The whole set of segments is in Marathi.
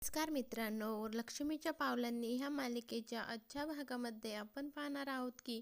नमस्कार मित्रांनो, लक्ष्मीच्या पावलांनी ह्या मालिकेच्या आजच्या भागामध्ये आपण पाहणार आहोत की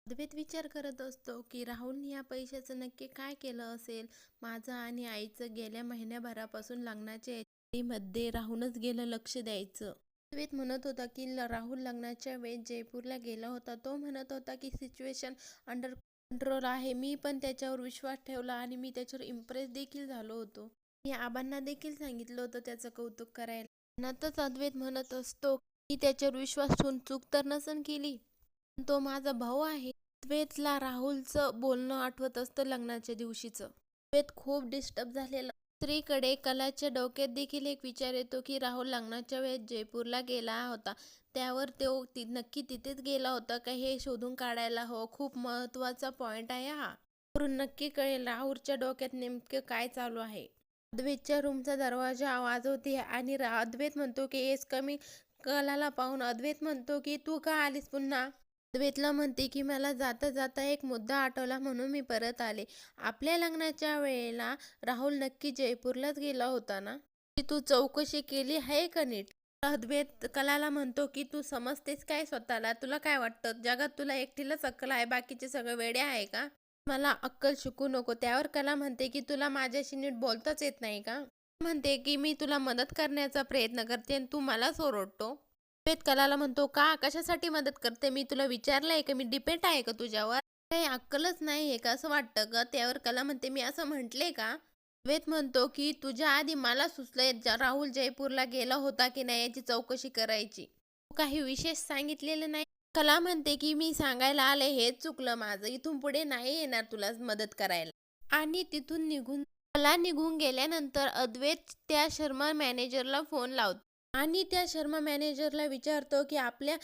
अद्वैत विचार करत असतो की राहुलने या पैशाचं नक्की काय केलं असेल. माझं आणि आईचं गेल्या महिन्याभरापासून लग्नाच्या मध्ये राहूनच गेलं लक्ष द्यायचं. अद्वैत म्हणत होता की राहुल लग्नाच्या वेळेस जयपूरला गेला होता. तो म्हणत होता की सिच्युएशन अंडर कंट्रोल आहे. मी पण त्याच्यावर विश्वास ठेवला आणि मी त्याच्यावर इम्प्रेस देखील झालो होतो. मी आबांना देखील सांगितलं होतं त्याचं कौतुक करायला. मनातच अद्वैत म्हणत असतो की त्याच्यावर विश्वास ठेवून चूक तर नसन केली. पण तो माझा भाऊ आहे. अद्वैतला राहुलचं बोलणं आठवत असतं लग्नाच्या दिवशीचं. अद्वैत खूप डिस्टर्ब झालेला. दुसरीकडे कलाच्या डोक्यात देखील एक विचार येतो की राहुल लग्नाच्या वेळेस जयपूरला गेला होता. त्यावर तो नक्की तिथेच गेला होता का हे शोधून काढायला हवं. खूप महत्वाचा पॉइंट आहे हा. वरून नक्की कळेल राहुलच्या डोक्यात नेमकं काय चालू आहे. अद्वैतच्या रूमचा दरवाजा वाजवते आणि अद्वैत म्हणतो की एस कमी. कलाला पाहून अद्वैत म्हणतो की तू का आलीस पुन्हा. अद्वैतला म्हणते की मला जाता जाता एक मुद्दा आठवला म्हणून मी परत आले. आपल्या लग्नाच्या वेळेला राहुल नक्की जयपूरलाच गेला होता ना. की तू चौकशी केली आहे का नीट. अद्वैत कलाला म्हणतो की तू समजतेस काय स्वतःला. तुला काय वाटतं जगात तुला एकटीलाच अक्कल आहे, बाकीचे सगळे वेडे आहे का. मला अक्कल शिकू नको. त्यावर कला म्हणते की तुला माझ्याशी नीट बोलताच येत नाही का. म्हणते की मी तुला मदत करण्याचा प्रयत्न करते आणि तू मलाच ओरडतो. वेद कलाला म्हणतो का कशासाठी मदत करते. मी तुला विचारलंय का मी डिपेंड आहे का तुझ्यावर. काही अक्कलच नाही आहे का असं वाटतं का. त्यावर कला म्हणते मी असं म्हटले का. वेद म्हणतो की तुझ्या आधी मला सुचलंय राहुल जयपूरला गेला होता की नाही याची चौकशी करायची. तू काही विशेष सांगितलेलं नाही. कला म्हणते की मी सांगायला आले हेच चुकलं माझं. इथून पुढे नाही येणार तुला मदत करायला. आणि तिथून कला निघून गेल्यानंतर अद्वैत त्या शर्मा मॅनेजरला फोन लावतो. आणि त्या शर्मा मॅनेजरला विचारतो की आपल्या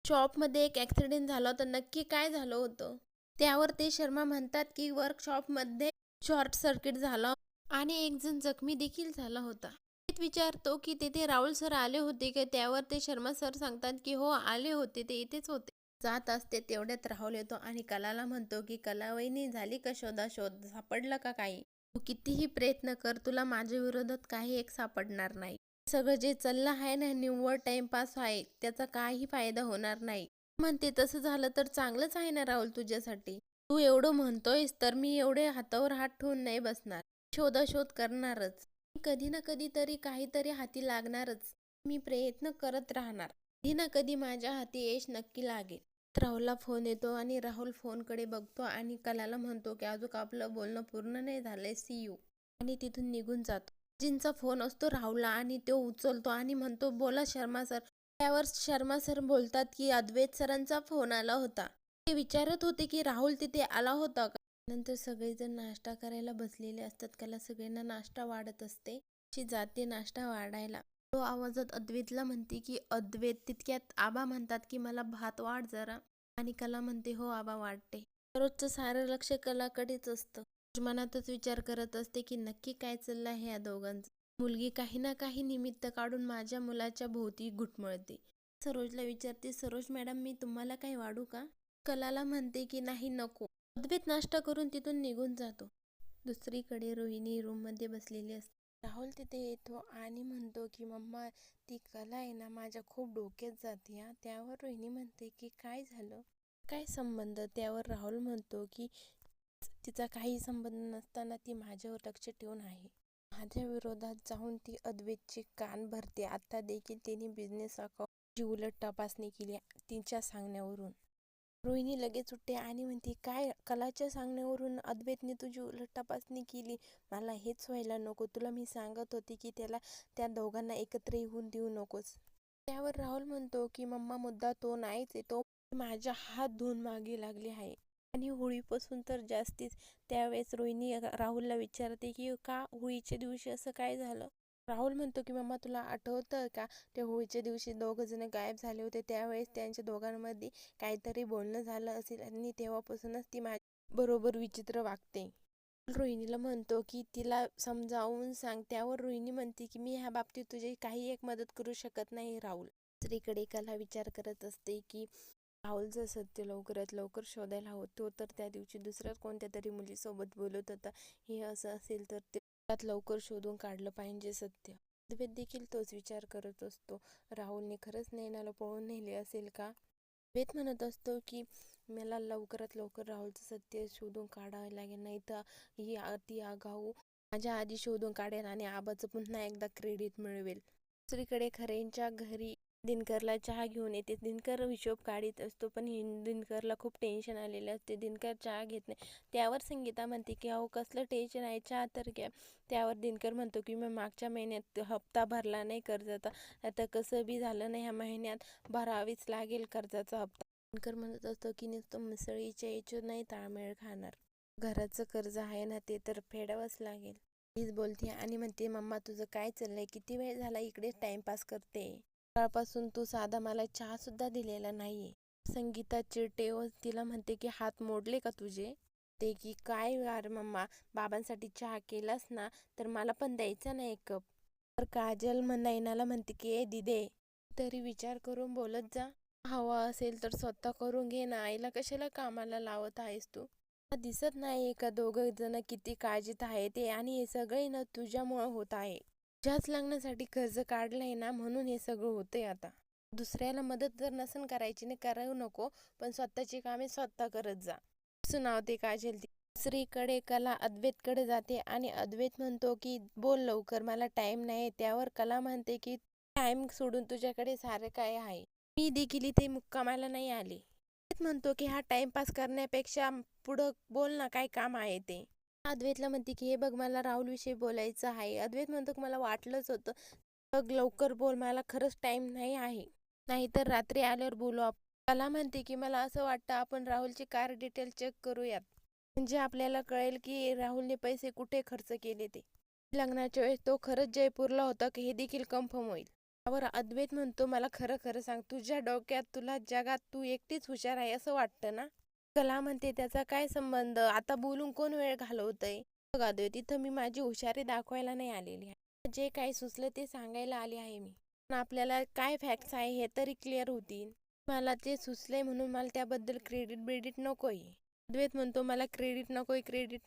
शॉपमध्ये एक ॲक्सिडेंट झाला होता, नक्की काय झालं होतं. त्यावर ते शर्मा म्हणतात की वर्कशॉपमध्ये शॉर्ट सर्किट झालं आणि एक जण जखमी देखील झाला होता. विचारतो की तिथे राहुल सर आले होते का. त्यावर ते शर्मा सर सांगतात की हो आले होते, ते इथेच होते. जात असते तेवढ्यात राहुल येतो आणि कलाला म्हणतो की कला वहिनी झाली का शोधाशोध, सापडलं का काही. तू कितीही प्रयत्न कर तुला माझ्या विरोधात काही एक सापडणार नाही. सगळं जे चाललं आहे ना निव्वळ टाइमपास आहे, त्याचा काही फायदा होणार नाही. म्हणते तसं झालं तर चांगलंच आहे ना राहुल तुझ्यासाठी. तू एवढं म्हणतोयस तर मी एवढे हातावर हात ठेवून नाही बसणार. शोधाशोध करणारच. कधी ना कधी तरी काहीतरी हाती लागणारच. मी प्रयत्न करत राहणार. कधी ना कधी माझ्या हाती यश नक्की लागेल. राहुलला फोन येतो आणि राहुल फोनकडे बघतो आणि कलाला म्हणतो की अजून आपलं बोलणं पूर्ण नाही झालंय, सी यू. आणि तिथून निघून जातो. जिंचा फोन असतो राहुलला आणि तो उचलतो आणि म्हणतो बोला शर्मा सर. त्यावर शर्मा सर बोलतात की अद्वैत सरांचा फोन आला होता. ते विचारत होते की राहुल तिथे आला होता का. नंतर सगळेजण नाश्ता करायला बसलेले असतात. कला सगळ्यांना नाश्ता वाढत असते. ती जाते नाश्ता वाढायला. तो आवाजात अद्वैतला म्हणते की अद्वैत. तितक्यात आबा म्हणतात की मला भात वाढ जरा. आणि कला म्हणते हो आबा वाढते. रोजचं सारं लक्ष कलाकडेच असतं. मनातच विचार करत असते की नक्की काय चाललं आहे या दोघांचं. मुलगी काही ना काही निमित्त काढून माझ्या मुलाच्या भोवती घुटमळते. सरोजला विचारते सरोज मॅडम मी तुम्हाला काही वाढू का. कलाला म्हणते की नाही नको. अद्वैत नाश्ता करून तिथून निघून जातो. दुसरीकडे रोहिणी रूममध्ये बसलेली असते. राहुल तिथे येतो आणि म्हणतो की मम्मा ती कला आहे ना माझ्या खूप डोक्यात जाते हा. त्यावर रोहिणी म्हणते की काय झालं, काय संबंध. त्यावर राहुल म्हणतो की तिचा काही संबंध नसताना ती माझ्यावर लक्ष ठेवून आहे. माझ्या विरोधात जाऊन ती अद्वैतचे कान भरते. आता देखील तिने बिझनेस अकाउंटची उलट तपासणी केली तिच्या सांगण्यावरून. रोहिणी लगेच उठते आणि म्हणते काय कलाच्या सांगण्यावरून अद्वैतने तुझी उलट तपासणी केली. मला हेच व्हायला नको. तुला मी सांगत होते की त्या दोघांना एकत्र येऊन देऊ नकोस. त्यावर राहुल म्हणतो की मम्मा मुद्दा तो नाहीच आहे. तो माझ्या हात धुवून मागे लागली आहे आणि होळीपासून तर जास्तीच. त्यावेळेस रोहिणी राहुलला विचारते की का होळीच्या दिवशी असं काय झालं. राहुल म्हणतो की मम्मा तुला आठवतं का त्या होळीच्या दिवशी दोघं जण गायब झाले होते. त्यावेळेस त्यांच्या दोघांमध्ये काहीतरी बोलणं झालं असेल आणि तेव्हापासूनच ती माझ्या बरोबर विचित्र वागते. रोहिणीला म्हणतो की तिला समजावून सांग. त्यावर रोहिणी म्हणते की मी ह्या बाबतीत तुझी काही एक मदत करू शकत नाही राहुल. दुसरीकडे कला विचार करत असते की राहुलचं सत्य लवकरात लवकर शोधायला हवं. तो तर त्या दिवशी दुसऱ्याच कोणत्या तरी मुलीसोबत बोलत होता. हे असं असेल तर ते लवकर शोधून काढलं पाहिजे सत्य. अद्वैत देखील तोच विचार करत असतो. राहुलने खरंच नैनाला पळून नेले असेल का? अद्वैत म्हणत असतो की मला लवकरात लवकर राहुलचं सत्य शोधून काढावं लागेल, नाही तर ही अति आगाऊ माझ्या आधी शोधून काढेल आणि आबाचं पुन्हा एकदा क्रेडिट मिळवेल. दुसरीकडे खरेंच्या घरी दिनकरला चहा घेऊन येते. दिनकर हिशोब काढीत असतो, पण दिनकरला खूप टेन्शन आलेले असते. दिनकर चहा घेत नाही. त्यावर संगीता म्हणते की अहो कसलं टेन्शन आहे, चहा तर घ्या. त्यावर दिनकर म्हणतो की मी मागच्या महिन्यात हप्ता भरला नाही कर्जाचा, आता कसं बी झालं नाही ह्या महिन्यात भरावीच लागेल कर्जाचा हप्ता. दिनकर म्हणत असतो की नुसतं मिसळीच्या याच्यावर नाही ताळमेळ खाणार, घराचं कर्ज आहे ना ते तर फेडावंच लागेल. प्लीज बोलते आणि म्हणते मम्मा तुझं काय चाललंय, किती वेळ झाला इकडे टाइमपास करते, सकाळपासून तू साधा मला चहा सुद्धा दिलेला नाहीये. संगीता चिडते व तिला म्हणते की हात मोडले का तुझे? ते की काय यार मम्मा, बाबांसाठी चहा केलास ना तर मला पण द्यायचा ना एक कप. तर काजल नैनाला म्हणते की ए दिदे, तरी विचार करून बोलत जा. हवा असेल तर स्वतः करून घे ना, आईला कशाला कामाला लावत आहेस तू? दिसत नाही का दोघं जण किती काळजीत आहे ते, आणि हे सगळे ना तुझ्यामुळं होत आहे. तुझ्याच लग्नासाठी कर्ज काढलंय ना म्हणून हे सगळं होतंय. आता दुसऱ्याला मदत जर नसन करायची ना करू नको, पण स्वतःची कामे स्वतः करत जा. सुनावते काजल ती. दुसरीकडे कला अद्वैतकडे जाते आणि अद्वैत म्हणतो की बोल लवकर, मला टाइम नाही. त्यावर कला म्हणते की टाइम सोडून तुझ्याकडे सारं काय आहे, मी देखील इथे मुक्कामाला नाही आले. अद्वैत म्हणतो की हा टाइमपास करण्यापेक्षा पुढं बोल ना, काय काम आहे ते. अद्वैतला म्हणते की हे बघ मला राहुल विषयी बोलायचं आहे. अद्वैत म्हणतो की मला वाटलंच होतं, बघ लवकर बोल, मला खरंच टाइम नाही आहे, नाहीतर रात्री आल्यावर बोलू आपण. कला म्हणते की मला असं वाटतं आपण राहुलची कार डिटेल चेक करूयात, म्हणजे आपल्याला कळेल की राहुलने पैसे कुठे खर्च केले ते. लग्नाच्या वेळेस तो खरंच जयपूरला होता की हे देखील कन्फर्म होईल. त्यावर अद्वैत म्हणतो मला खरं खरं सांग, तुझ्या डोक्यात तुला जगात तू एकटीच हुशार आहे असं वाटतं ना? कला म्हणते त्याचा काय संबंध, आता बोलून कोण वेळ घालवतंय? बघ अद्वैत, इथं मी माझी हुशारी दाखवायला नाही आलेली आहे, जे काही सुचलं ते सांगायला आले आहे मी. पण आपल्याला काय फॅक्ट्स आहे हे तरी क्लिअर होतील. मला ते सुचलंय म्हणून मला त्याबद्दल क्रेडिट ब्रेडिट नकोय. अद्वैत म्हणतो मला क्रेडिट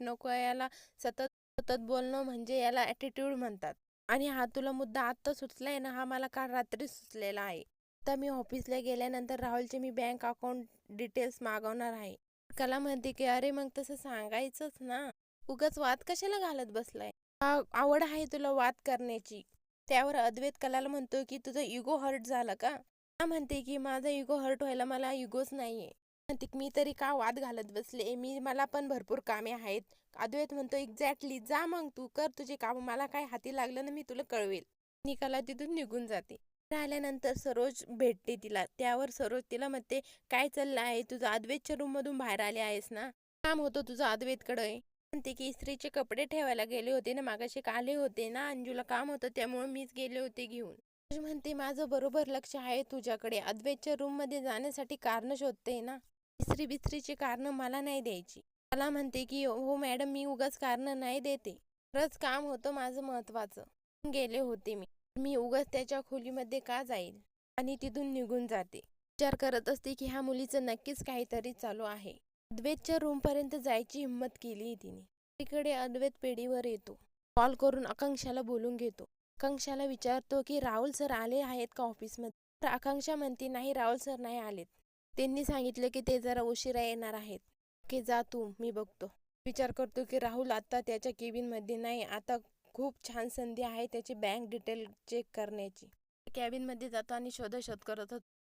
नकोय, याला सतत सतत बोलणं म्हणजे याला ॲटिट्यूड म्हणतात. आणि हा तुला मुद्दा आत्ता सुचलाय ना, हा मला काल रात्री सुचलेला आहे. आता मी ऑफिसला गेल्यानंतर राहुलचे मी बँक अकाउंट डिटेल्स मागवणार आहे. कला म्हणते की अरे मग तसं सांगायचंच ना, उगाच वाद कशाला घालत बसलाय, आवड आहे तुला वाद करण्याची. त्यावर अद्वैत कलाला म्हणतो की तुझं इगो हर्ट झाला का? म्हणते की माझा इगो हर्ट व्हायला मला इगोच नाहीये. म्हणते मी तरी का वाद घालत बसले, मला पण भरपूर कामे आहेत. अद्वैत म्हणतो एक्झॅक्टली, जा मग तू कर तुझे काम, मला काय हाती लागलं ना मी तुला कळवेल. निकाला तिथून निघून जाते. आल्यानंतर सरोज भेटते तिला. त्यावर सरोज तिला म्हणते काय चाललं आहे तुझं, अद्वैतच्या रूम मधून बाहेर आले आहेस ना, काम होतं तुझं अद्वैतकडे? म्हणते की इस्त्रीचे कपडे ठेवायला गेले होते ना, मागाशी आले होते ना, अंजूला काम होतं त्यामुळे मीच गेले होते घेऊन. म्हणते माझं बरोबर लक्ष आहे तुझ्याकडे, अद्वैतच्या रूम मध्ये जाण्यासाठी कारण शोधते ना, इस्त्री बिस्त्रीची कारण मला नाही द्यायची. मला म्हणते की हो मॅडम मी उगाच कारण नाही देते, खरंच काम होतं माझं महत्वाचं, गेले होते मी उगाच त्याच्या खोलीमध्ये का जाईल, आणि तिथून निघून जाते. विचार करत असते की ह्या मुलीचं नक्कीच काहीतरी चालू आहे. अद्वैतच्या रूम पर्यंत जायची हिंमत केली तिने. तिकडे अद्वैत पेढीवर येतो, कॉल करून आकांक्षाला बोलून घेतो. आकांक्षाला विचारतो की राहुल सर आले आहेत का ऑफिसमध्ये? तर आकांक्षा म्हणते नाही राहुल सर नाही आलेत, त्यांनी सांगितलं की ते जरा उशिरा येणार आहेत. की जा तू, मी बघतो. विचार करतो की राहुल आता त्याच्या केबिन मध्ये नाही, आता खूप छान संधी आहे त्याची बँक डिटेल चेक करण्याची. कॅबिन मध्ये जातो आणि शोधाशोध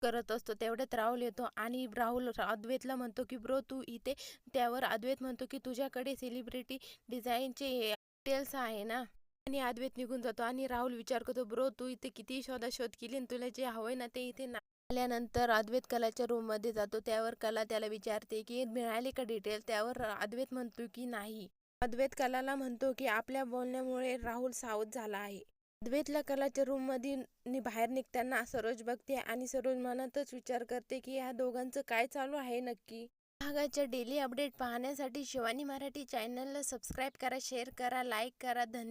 करत असतो. तेवढ्यात राहुल येतो आणि राहुल अद्वैतला म्हणतो की ब्रो तू इथे. त्यावर अद्वैत म्हणतो की तुझ्याकडे सेलिब्रिटी डिझाईनचे डिटेल्स आहे ना, आणि अद्वैत निघून जातो. आणि राहुल विचार करतो ब्रो तू इथे किती शोधाशोध केली, तुला जे हवंय ना ते इथे आल्यानंतर अद्वैत कलाच्या रूम मध्ये जातो. त्यावर कला त्याला विचारते की मिळाले का डिटेल? त्यावर अद्वैत म्हणतो की नाही. अद्वैत कलाला म्हणतो की आपल्या बोलण्यामुळे राहुल सावध झाला आहे. अद्वैतला कलाच्या रूम मध्ये बाहेर निघताना सरोज बघते आणि सरोज मनातच विचार करते की ह्या दोघांचं काय चालू आहे नक्की. भागाच्या डेली अपडेट पाहण्यासाठी शिवानी मराठी चॅनलला सबस्क्राईब करा, शेअर करा, लाईक करा. धन्यवाद.